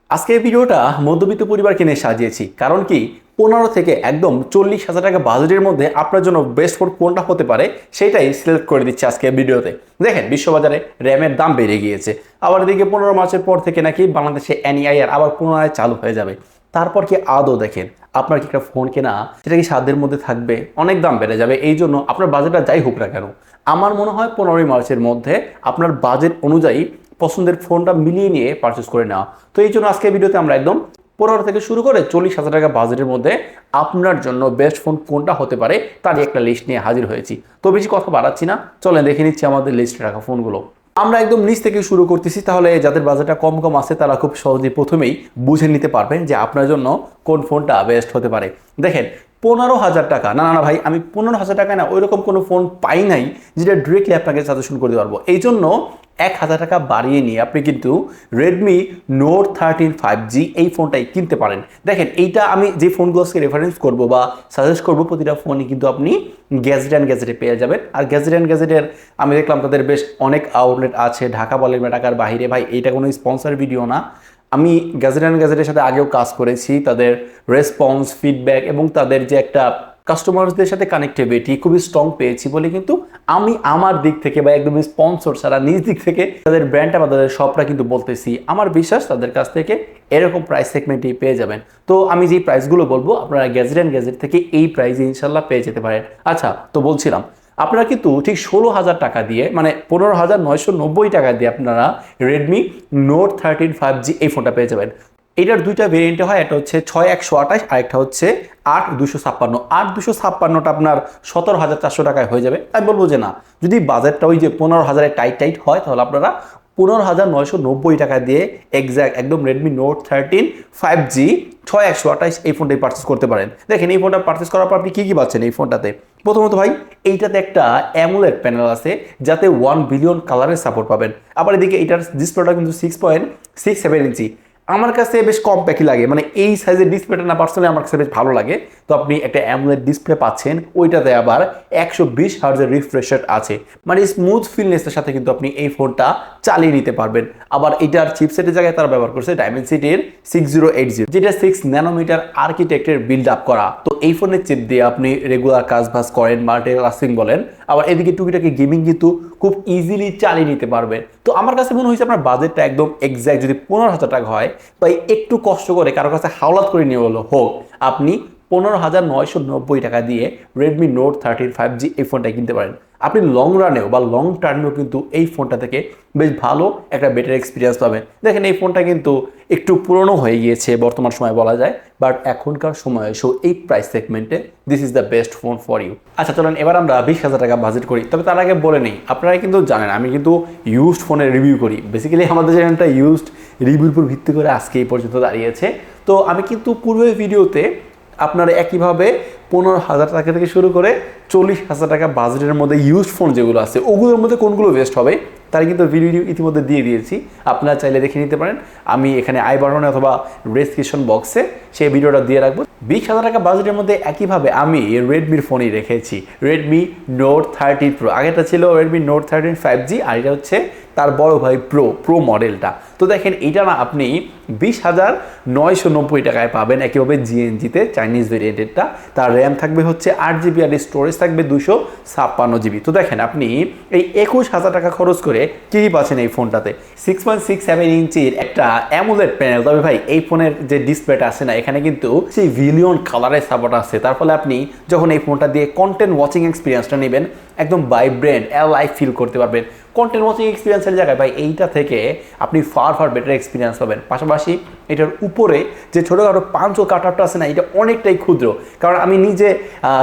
আজকে এই ভিডিওটা মধ্যবিত্ত পরিবারকে নিয়ে সাজিয়েছি। কারণ কি 15 থেকে একদম 40,000 টাকা বাজেটের মধ্যে আপনার জন্য বেস্ট ফোন কোনটা হতে পারে সেটাই সিলেক্ট করে দিচ্ছি আজকে ভিডিওতে। দেখেন, বিশ্ববাজারে র্যামের দাম বেড়ে গিয়েছে। আবার এদিকে 15 মার্চের পর থেকে নাকি বাংলাদেশে এনআইআর আবার পুনরায় চালু হয়ে যাবে। তারপর কি আদৌ দেখেন আপনার কি একটা ফোন কেনা সেটা কি সাধ্যের মধ্যে থাকবে? অনেক দাম বেড়ে যাবে। এই জন্য আপনার বাজেটটা যাই হোক না কেন, আমার মনে হয় 15 মার্চের মধ্যে আপনার বাজেট অনুযায়ী পছন্দের ফোনটা মিলিয়ে নিয়ে পারচেস করে নেওয়া। তো এই জন্য আজকে ভিডিওতে আমরা একদম 15 থেকে শুরু করে 40,000 টাকা বাজেটের মধ্যে আপনার জন্য বেস্ট ফোন কোনটা হতে পারে তারই একটা লিস্ট নিয়ে হাজির হয়েছি। তো বেশি কথা বাড়াচ্ছি না, চলেন দেখে নিচ্ছি আমাদের লিস্টে রাখা ফোনগুলো। আমরা একদম নিচ থেকে শুরু করতেছি, তাহলে যাদের বাজেটটা কম কম আছে তারা খুব সহজেই প্রথমেই বুঝে নিতে পারবেন যে আপনার জন্য কোন ফোনটা বেস্ট হতে পারে। দেখেন, 15,000 টাকা, না না ভাই, আমি 15,000 টাকায় না ওইরকম কোনো ফোন পাই নাই যেটা ডিরেক্টলি আপনাকে সাজেশন করে দিতে পারবো। এই জন্য 1,000 টাকা বাড়িয়ে নিয়ে আপনি কিন্তু রেডমি নোট 13 5G এই ফোনটাই কিনতে পারেন। দেখেন, এইটা আমি যে ফোনগুলোকে রেফারেন্স করব বা সাজেস্ট করব, প্রতিটা ফোনই কিন্তু আপনি গ্যাজেট অ্যান্ড গ্যাজেটে পেয়ে যাবেন। আর গ্যাজেট অ্যান্ড গ্যাজেটের আমি দেখলাম তাদের বেশ অনেক আউটলেট আছে, ঢাকা বলেন বা ঢাকার বাইরে। ভাই, এইটা কোনো স্পন্সর ভিডিও না। আমি গ্যাজেট অ্যান্ড গ্যাজেটের সাথে আগেও কাজ করেছি, তাদের রেসপন্স, ফিডব্যাক এবং তাদের যে একটা কাস্টমারদের সাথে কানেক্টিভিটি খুবই স্ট্রং পেয়েছি বলে কিন্তু আমি আমার দিক থেকে বা একদম স্পন্সর ছাড়া নিজ দিক থেকে তাদের ব্র্যান্ডটা বা তাদের শপটা কিন্তু বলতেছি। আমার বিশ্বাস তাদের কাছ থেকে এরকম প্রাইস সেগমেন্টই পেয়ে যাবেন। তো আমি যেই প্রাইসগুলো বলবো আপনারা গ্যাজেট অ্যান্ড গ্যাজেট থেকে এই প্রাইসে ইনশাল্লাহ পেয়ে যেতে পারেন। আচ্ছা, তো বলছিলাম আপনারা কিন্তু ঠিক 16,000 টাকা দিয়ে, মানে 15,990 টাকা দিয়ে আপনারা রেডমি নোট 13 5G এই ফোনটা পেয়ে যাবেন। এটার দুইটা ভেরিয়েন্টে হয়, একটা হচ্ছে 6128 আর একটা হচ্ছে 8256। 8256টা আপনার 17,400 টাকায় হয়ে যাবে। আমি বলবো যে না, যদি বাজেটটা ওই যে 15,000 টাইট হয় তাহলে আপনারা 15,990 টাকা দিয়ে এক্স্যাক্ট একদম রেডমি নোট 13 5G 6128 এই ফোনটাই পারচেস করতে পারেন। দেখেন, এই ফোনটা পারচেস করার পর আপনি কী কী পাচ্ছেন এই ফোনটাতে? প্রথমত ভাই, এইটাতে একটা অ্যামোলেড প্যানেল আছে যাতে 1 বিলিয়ন কালারের সাপোর্ট পাবেন। আবার এদিকে এটার ডিসপ্লেটা কিন্তু 6.67 ইঞ্চি। আমার কাছে বেশ কম্প্যাক্ট লাগে, মানে এই সাইজের ডিসপ্লেটা না পার্সোনালি আমার কাছে বেশ ভালো লাগে। তো আপনি একটা অ্যামোলেড ডিসপ্লে পাচ্ছেন, ওইটাতে আবার 120 হার্জের রিফ্রেশ রেট আছে, মানে স্মুথ ফিলনেসের সাথে কিন্তু আপনি এই ফোনটা চালিয়ে নিতে পারবেন। আবার এটার চিপসেটের জায়গায় তারা ব্যবহার করছে ডাইমেনসিটির 6080, যেটা 6 ন্যানোমিটার আর্কিটেক্টের বিল্ড আপ করা। তো এই ফোনের চিপ দিয়ে আপনি রেগুলার কাজ বাজ করেন, মাল্টিটাস্কিং বলেন, আবার এদিকে টুকিটাকি গেমিং কিন্তু খুব ইজিলি চালিয়ে নিতে পারবেন। তো আমার কাছে মনে হয়েছে আপনার বাজেটটা একদম এক্স্যাক্ট যদি 15,000 টাকা হয়, তাই একটু কষ্ট করে কারোর কাছে হাওলাত করে নিয়ে হলো হোক, আপনি 15,990 টাকা দিয়ে রেডমি নোট 13 5G এই ফোনটা কিনতে পারেন। আপনি লং রানেও বা লং টার্মেও কিন্তু এই ফোনটা থেকে বেশ ভালো একটা বেটার এক্সপিরিয়েন্স পাবেন। দেখেন, এই ফোনটা কিন্তু একটু পুরনো হয়ে গিয়েছে বর্তমান সময় বলা যায়, বাট এখনকার সময়ে এসেও এই প্রাইস সেগমেন্টে this is the best phone for you. আচ্ছা, চলেন এবার আমরা 20,000 টাকা বাজেট করি। তবে তার আগে বলে নিই, আপনারা কিন্তু জানেন আমি কিন্তু ইউজড ফোনের রিভিউ করি। বেসিক্যালি আমাদের চ্যানেলটা ইউজড রিভিউর উপর ভিত্তি করে আজকে এই পর্যন্ত দাঁড়িয়েছে। তো আমি কিন্তু পূর্বের ভিডিওতে আপনারা একইভাবে 15,000 টাকা থেকে শুরু করে 40,000 টাকা বাজেটের মধ্যে ইউজড ফোন যেগুলো আছে ওগুলোর মধ্যে কোনগুলো বেস্ট হবে তার কিন্তু ভিডিও ইতিমধ্যে দিয়ে দিয়েছি, আপনারা চাইলে দেখে নিতে পারেন। আমি এখানে আই বাটনে অথবা ডেসক্রিপশন বক্সে সেই ভিডিওটা দিয়ে রাখবো। 20,000 টাকা বাজেটের মধ্যে একইভাবে আমি রেডমির ফোনই রেখেছি, রেডমি নোট 13 প্রো। আগেটা ছিল রেডমি নোট 13 5G, আর এটা হচ্ছে তার বড় ভাই প্রো মডেলটা। তো দেখেন, এইটা না আপনি 20,990 টাকায় পাবেন একইভাবে জিএনজিতে, চাইনিজ ভেরিয়েন্টেরটা। তার র্যাম থাকবে হচ্ছে 8GB আর স্টোরেজ থাকবে 256GB। তো দেখেন, আপনি এই 21,000 টাকা খরচ করে কী পাচ্ছেন এই ফোনটাতে? 6.67 ইঞ্চির একটা অ্যামোলেড প্যানেল। তবে ভাই, এই ফোনের যে ডিসপ্লেটা আছে না, এখানে কিন্তু সেই বিলিয়ন কালারের সাপোর্ট আছে। তার ফলে আপনি যখন এই ফোনটা দিয়ে কন্টেন্ট ওয়াচিং এক্সপিরিয়েন্সটা নেবেন, একদম ভাইব্রেন্ট লাইভ ফিল করতে পারবেন। কন্টেন্ট ওয়াচিং এক্সপিরিয়েন্সের জায়গায় ভাই এইটা থেকে আপনি ফার বেটার এক্সপিরিয়েন্স পাবেন। পাশাপাশি এটার উপরে যে ছোটোখাটো পাঁচ ও কাটারটা আছে না, এটা অনেকটাই ক্ষুদ্র। কারণ আমি নিজে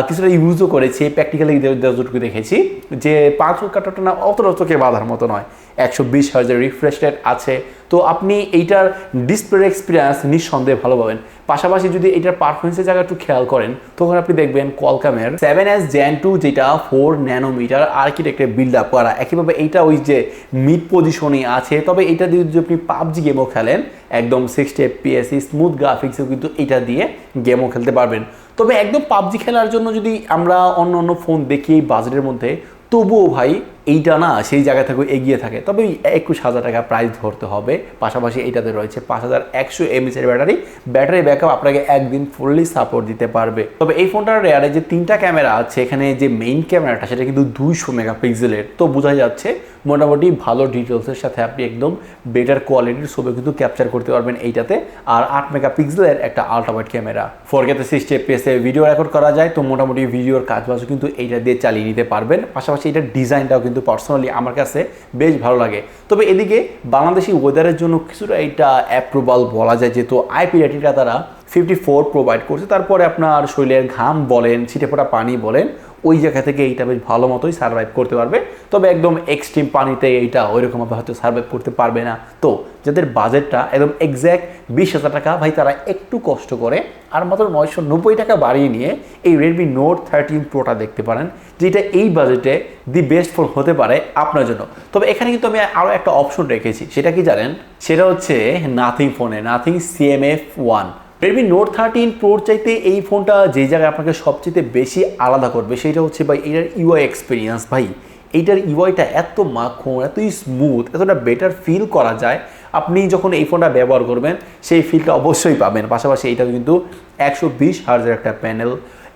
কিছুটা ইউজও করেছি, প্র্যাকটিক্যালি যতটুকু দেখেছি যে পাঁচ ও কাটারটা না অতটা চোখে বাঁধার মতো নয়। 120 হার্জের রিফ্রেশ রেট আছে। তো আপনি এইটার ডিসপ্লে এক্সপিরিয়েন্স নিঃসন্দেহে ভালো পাবেন। পাশাপাশি যদি এটার পারফরমেন্সের জায়গা একটু খেয়াল করেন, তখন আপনি দেখবেন কোয়ালকমের 7S Gen 2 যেটা 4 ন্যানোমিটার আর্কিটেক্টের বিল্ড আপ করা। একইভাবে এইটা ওই যে মিড পজিশনে আছে। তবে এটা দিয়ে যদি আপনি পাবজি গেমও খেলেন, একদম 60 FPS স্মুথ গ্রাফিক্সও কিন্তু এটা দিয়ে গেমও খেলতে পারবেন। তবে একদম পাবজি খেলার জন্য যদি আমরা অন্য ফোন দেখি এই বাজেটের মধ্যে, তবুও ভাই এইটা না সেই জায়গা থেকে এগিয়ে থাকে, তবে 21,000 টাকা প্রাইস ধরতে হবে। পাশাপাশি এইটাতে রয়েছে 5100 mAh এর ব্যাটারি ব্যাকআপ আপনাকে একদিন ফুললি সাপোর্ট দিতে পারবে। তবে এই ফোনটার রেয়ারে যে 3টা ক্যামেরা আছে, এখানে যে মেইন ক্যামেরাটা সেটা কিন্তু 200 মেগাপিক্সেলের, তো বোঝা যাচ্ছে মোটামুটি ভালো ডিটেলসের সাথে আপনি একদম বেটার কোয়ালিটির ছবি কিন্তু ক্যাপচার করতে পারবেন এইটাতে। আর 8 মেগাপিক্সেলের একটা ultrawide camera, 4K 60 fps video record করা যায়, তো মোটামুটি ভিডিওর কাজবাজও কিন্তু এইটা দিয়ে চালিয়ে নিতে পারবেন। পাশাপাশি এটার ডিজাইনটাও কিন্তু পার্সোনালি আমার কাছে বেশ ভালো লাগে। তবে এদিকে বাংলাদেশি ওয়েদারের জন্য কিছুটা এটা অ্যাপ্রুভাল বলা যায়, যেহেতু আইপি রেটিংটা তারা 54 প্রোভাইড করছে। তারপরে আপনার শরীরের ঘাম বলেন, ছিটে ফোটা পানি বলেন, ওই জায়গা থেকে এইটা বেশ ভালো মতোই সার্ভাইভ করতে পারবে। তবে একদম এক্সট্রিম পানিতে এইটা ওইরকমভাবে হয়তো সার্ভাইভ করতে পারবে না। তো যাদের বাজেটটা একদম এক্স্যাক্ট 20,000 টাকা ভাই, তারা একটু কষ্ট করে আর মাত্র 990 টাকা বাড়িয়ে নিয়ে এই রেডমি নোট 13 প্রোটা দেখতে পারেন, যেটা এই বাজেটে দি বেস্ট ফোন হতে পারে আপনার জন্য। তবে এখানে কিন্তু আমি আরও একটা অপশন রেখেছি, সেটা কি জানেন? সেটা হচ্ছে নাথিং ফোনে, নাথিং CMF1। রেডমি নোট 13 প্রোর চাইতে এই ফোনটা যেই জায়গায় আপনাকে সবচেয়ে বেশি আলাদা করবে সেটা হচ্ছে ভাই এটার ইউআই এক্সপিরিয়েন্স। ভাই এইটার ইউআইটা এত মাখন, এত স্মুথ, এতটা বেটার ফিল করা যায়। আপনি যখন এই ফোনটা ব্যবহার করবেন সেই ফিলটা অবশ্যই পাবেন। পাশাপাশি এইটা কিন্তু 120 হার্জের একটা প্যানেল,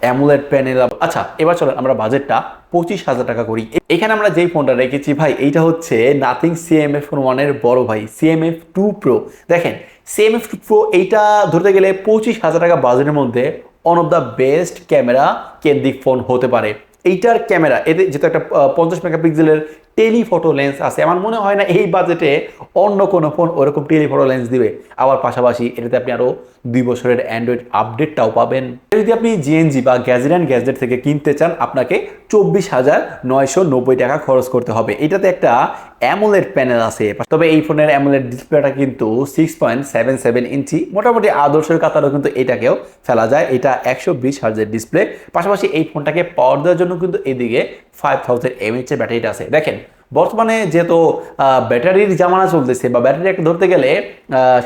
অ্যামোলেড প্যানেল। আচ্ছা, এবার চলেন আমরা বাজেটটা 25,000 টাকা করি। এখানে আমরা যেই ফোনটা রেখেছি ভাই, এইটা হচ্ছে নাথিং CMF1 এর বড় ভাই CMF2 প্রো। দেখেন CMF2 প্রো এইটা ধরতে গেলে 25,000 টাকা বাজেটের মধ্যে one of the best camera কেন্দ্রিক ফোন হতে পারে। এইটার ক্যামেরা এতে যেহেতু একটা 50 মেগাপিক্সেলের টেলিফটো লেন্স আছে, আমার মনে হয় না এই বাজেটে অন্য কোনো ফোন ওরকম টেলিফটো লেন্স দিবে। আবার পাশাপাশি এটাতে আপনি আরও 2 বছরের অ্যান্ড্রয়েড আপডেটটাও পাবেন। যদি আপনি জিএনজি বা গ্যাজেট অ্যান্ড গ্যাজেট থেকে কিনতে চান, আপনাকে 24,990 টাকা খরচ করতে হবে। এটাতে একটা অ্যামোলেড প্যানেল আছে, তবে এই ফোনের অ্যামোলেড ডিসপ্লেটা কিন্তু 6.77 ইঞ্চি, মোটামুটি আদর্শের কাতারও কিন্তু এটাকেও ফেলা যায়। এটা 120 হার্জের ডিসপ্লে। পাশাপাশি এই ফোনটাকে পাওয়ার দেওয়ার জন্য কিন্তু এদিকে 5000 mAh এর ব্যাটারিটা আছে। দেখেন বর্তমানে যেহেতু ব্যাটারির জামানা চলতেছে বা ব্যাটারি একটা ধরতে গেলে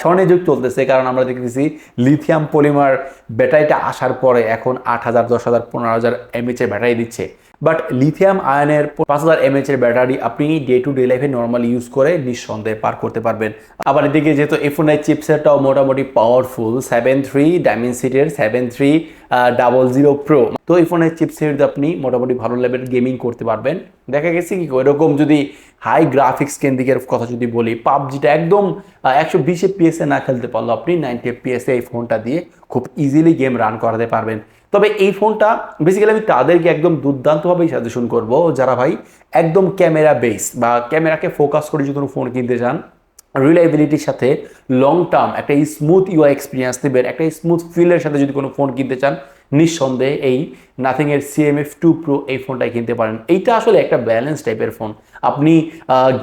স্বর্ণের যুগ চলতেছে, কারণ আমরা দেখতেছি লিথিয়াম পলিমার ব্যাটারিটা আসার পরে এখন 8,000, 10,000, 15,000 mAh এর ব্যাটারি দিচ্ছে। বাট লিথিয়াম আয়নের 5,000 mAh এর ব্যাটারি আপনি ডে টু ডে লাইফে নর্মালি ইউজ করে নিঃসন্দেহে পার করতে পারবেন। আবার এদিকে যেহেতু এই ফোনের চিপসেটটাও মোটামুটি পাওয়ারফুল, 7-3 ডাইমেনসিটির 7300 প্রো, তো এই ফোনের চিপসেট আপনি মোটামুটি ভালো লেভেলের গেমিং করতে পারবেন। দেখা গেছে কি ওইরকম যদি হাই গ্রাফিক্স কেন্দ্রিকের কথা যদি বলি, পাবজিটা একদম 120 FPS না খেলতে পারলো, আপনি 90 FPS এই ফোনটা দিয়ে খুব ইজিলি গেম রান করাতে পারবেন। তবে এই ফোনটা বেসিক্যালি আমি তাদেরকে একদম দুর্দান্তভাবেই সাজেশন করব যারা ভাই একদম ক্যামেরা বেস বা ক্যামেরাকে ফোকাস করে যদি কোনো ফোন কিনতে চান, রিলায়েবিলিটির সাথে লং টার্ম একটা স্মুথ ইউআই এক্সপিরিয়েন্স দেবেন, একটা স্মুথ ফিলের সাথে যদি কোনো ফোন কিনতে চান, নিঃসন্দেহে এই নাথিংয়ের CMF2 প্রো এই ফোনটাই কিনতে পারেন। এইটা আসলে একটা ব্যালেন্স টাইপের ফোন, আপনি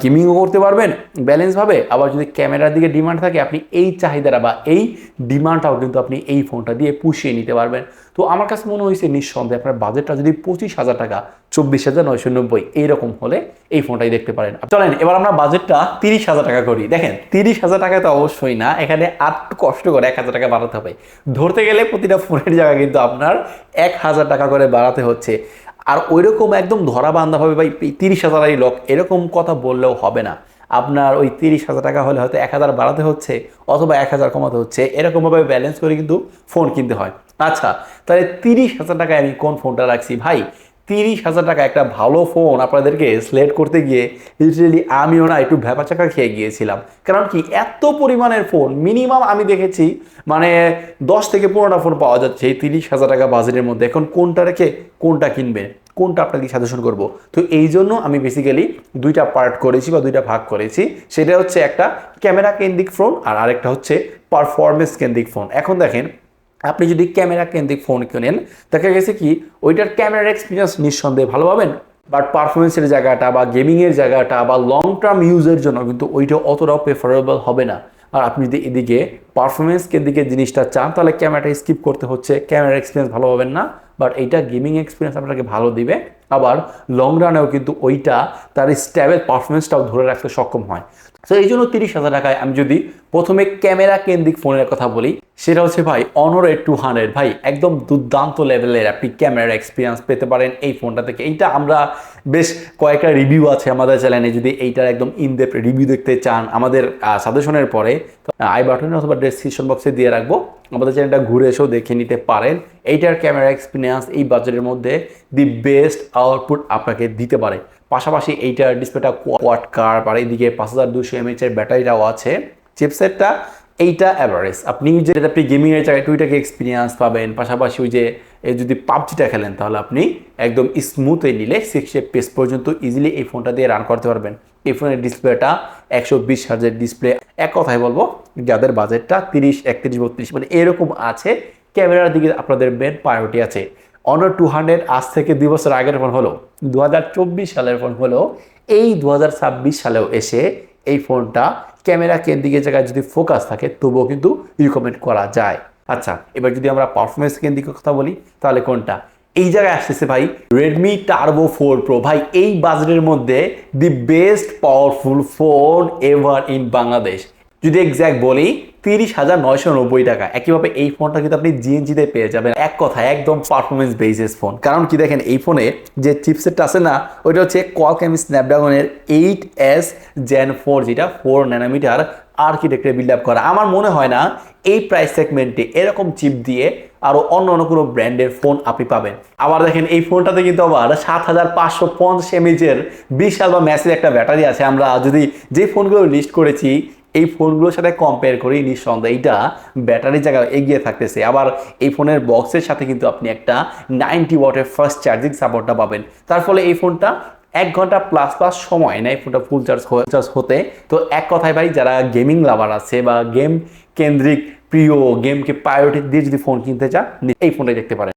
গেমিংও করতে পারবেন ব্যালেন্সভাবে, আবার যদি ক্যামেরার দিকে ডিমান্ড থাকে আপনি এই চাহিদাটা বা এই ডিমান্ডটাও কিন্তু আপনি এই ফোনটা দিয়ে পুষিয়ে নিতে পারবেন। তো আমার কাছে মনে হয়েছে নিঃসন্দেহে আপনার বাজেটটা যদি 25,000 টাকা, 24,990 এইরকম হলে এই ফোনটাই দেখতে পারেন। চলেন এবার আমরা বাজেটটা 30,000 টাকা করি। দেখেন 30,000 টাকা তো অবশ্যই না, এখানে আর কষ্ট করে 1,000 টাকা বাড়াতে হবে। ধরতে গেলে প্রতিটা ফোনের জায়গা কিন্তু আপনার 1,000 টাকা করে বাড়াতে হচ্ছে। আর ওইরকম একদম ধরা বান্ধাভাবে ভাই 30,000 লক এরকম কথা বললেও হবে না। আপনার ওই 30,000 টাকা হলে হয়তো 1,000 বাড়াতে হচ্ছে অথবা 1,000 কমাতে হচ্ছে, এরকমভাবে ব্যালেন্স করে কিন্তু ফোন কিনতে হয়। আচ্ছা, তাহলে 30,000 টাকায় আমি কোন ফোনটা রাখছি? ভাই 30,000 টাকা একটা ভালো ফোন আপনাদেরকে সিলেক্ট করতে গিয়ে লিটারেলি আমিও না একটু ভ্যাপাচাকা খেয়ে গিয়েছিলাম। কারণ কি এত পরিমাণের ফোন মিনিমাম আমি দেখেছি মানে 10 থেকে 15টা ফোন পাওয়া যাচ্ছে এই 30,000 টাকা বাজেটের মধ্যে। এখন কোনটা রেখে কোনটা কিনবেন, কোনটা আপনাকে সাজেশন করব? তো এই জন্য আমি বেসিক্যালি দুইটা পার্ট করেছি বা দুইটা ভাগ করেছি। সেটা হচ্ছে একটা ক্যামেরা কেন্দ্রিক ফোন আর আরেকটা হচ্ছে পারফরমেন্স কেন্দ্রিক ফোন। এখন দেখেন আপনি যদি ক্যামেরা কেন্দ্রিক ফোন কেনেন, দেখা গেছে কি ওইটার ক্যামেরার এক্সপিরিয়েন্স নিঃসন্দেহে ভালো পাবেন, বাট পারফরমেন্সের জায়গাটা বা গেমিংয়ের জায়গাটা বা লং টার্ম ইউজের জন্য কিন্তু ওইটা অতটাও প্রেফারেবল হবে না। আর আপনি যদি এদিকে পারফরমেন্স কেন্দ্রিকের জিনিসটা চান তাহলে ক্যামেরাটা স্কিপ করতে হচ্ছে, ক্যামেরার এক্সপিরিয়েন্স ভালো পাবেন না, বাট এইটা গেমিং এক্সপিরিয়েন্স আপনাকে ভালো দিবে। আবার লং রানেও কিন্তু ওইটা তার স্টেবল পারফরমেন্সটাও ধরে রাখতে সক্ষম হয়। তো এই জন্য 30,000 টাকায় আমি যদি প্রথমে ক্যামেরা কেন্দ্রিক ফোনের কথা বলি, সেটা হচ্ছে ভাই Honor A200। ভাই একদম দুর্দান্ত লেভেলের আপনি ক্যামেরার এক্সপিরিয়েন্স পেতে পারেন এই ফোনটা থেকে। এইটা আমরা বেশ কয়েকটা রিভিউ আছে আমাদের চ্যানেলে, যদি এইটার একদম ইনডেপথ রিভিউ দেখতে চান আমাদের সাজেশনের পরে আই বাটনে অথবা ডেসক্রিপশন বক্সে দিয়ে রাখবো, আমাদের চ্যানেলটা ঘুরে এসেও দেখে নিতে পারেন। এইটার ক্যামেরা এক্সপিরিয়েন্স এই বাজেটের মধ্যে দি বেস্ট আউটপুট আপনাকে দিতে পারে। পাশাপাশি এইটার ডিসপ্লেটা কোয়াড কার্ভ, আর এইদিকে 5200 mAh এর ব্যাটারিটাও আছে। চিপসেটটা এইটা অ্যাভারেজ, আপনি গেমিং এর জায়গায় টুইটাকে এক্সপিরিয়েন্স পাবেন। পাশাপাশি ওই যে যদি পাবজিটা খেলেন তাহলে আপনি একদম স্মুথে নিলে 60 FPS পর্যন্ত ইজিলি এই ফোনটা দিয়ে রান করতে পারবেন। এই ফোনের ডিসপ্লেটা 120 হার্জের ডিসপ্লে। এক কথায় বলবো, যাদের বাজেটটা 30, 31, 32 মানে এরকম আছে, ক্যামেরার দিকে আপনাদের মেন প্রায়োরিটি আছে। Honor 200 আজ থেকে 2 বছর আগের ফোন হলো, 2024 সালের ফোন হলো, এই 2026 সালেও এসে এই ফোনটা ক্যামেরা কেন্দ্রিকের জায়গায় যদি ফোকাস থাকে তবুও কিন্তু রিকমেন্ড করা যায়। আচ্ছা, এবার যদি আমরা পারফরমেন্স কেন্দ্রিকের কথা বলি তাহলে কোনটা? এই জায়গায় আসতেছে ভাই Redmi Turbo 4 Pro। ভাই এই বাজেটের মধ্যে the best powerful phone ever in Bangladesh. যদি এক্স্যাক্ট বলি 30,990 টাকা। একইভাবে এই ফোনটা কিন্তু আপনি জিএনজিতে পেয়ে যাবেন। এক কথায় একদম পারফরমেন্স বেসিস ফোন। কারণ কি দেখেন, এই ফোনে যে চিপসেটটা আছে না, ওইটা হচ্ছে Qualcomm স্ন্যাপড্রাগনের 8S Gen 4, যেটা 4 ন্যানোমিটার আর্কিটেকচার বিল্ড আপ করা। আমার মনে হয় না এই প্রাইস সেগমেন্টে এরকম চিপ দিয়ে আরো অন্য কোনো ব্র্যান্ডের ফোন আপনি পাবেন। আবার দেখেন এই ফোনটাতে কিন্তু আবার 7550 mAh এর বিশাল বা ম্যাসিভ একটা ব্যাটারি আছে। আমরা যদি যে ফোনগুলো লিস্ট করেছি এই ফোনগুলোর সাথে কম্পেয়ার করি, নিঃসন্দেহে এইটা ব্যাটারির জায়গায় এগিয়ে থাকতেছে। আবার এই ফোনের বক্সের সাথে কিন্তু আপনি একটা 90 ওয়াটের ফাস্ট চার্জিং সাপোর্টটা পাবেন। তার ফলে এই ফোনটা 1 ঘন্টা প্লাস সময় নেয় ফোনটা ফুল চার্জ হতে। তো এক কথায় ভাই, যারা গেমিং লাভার আছে বা গেম কেন্দ্রিক প্রিয়, গেমকে প্রায়োরিটি দিয়ে যদি ফোন কিনতে চান, এই ফোনটাই দেখতে পারেন।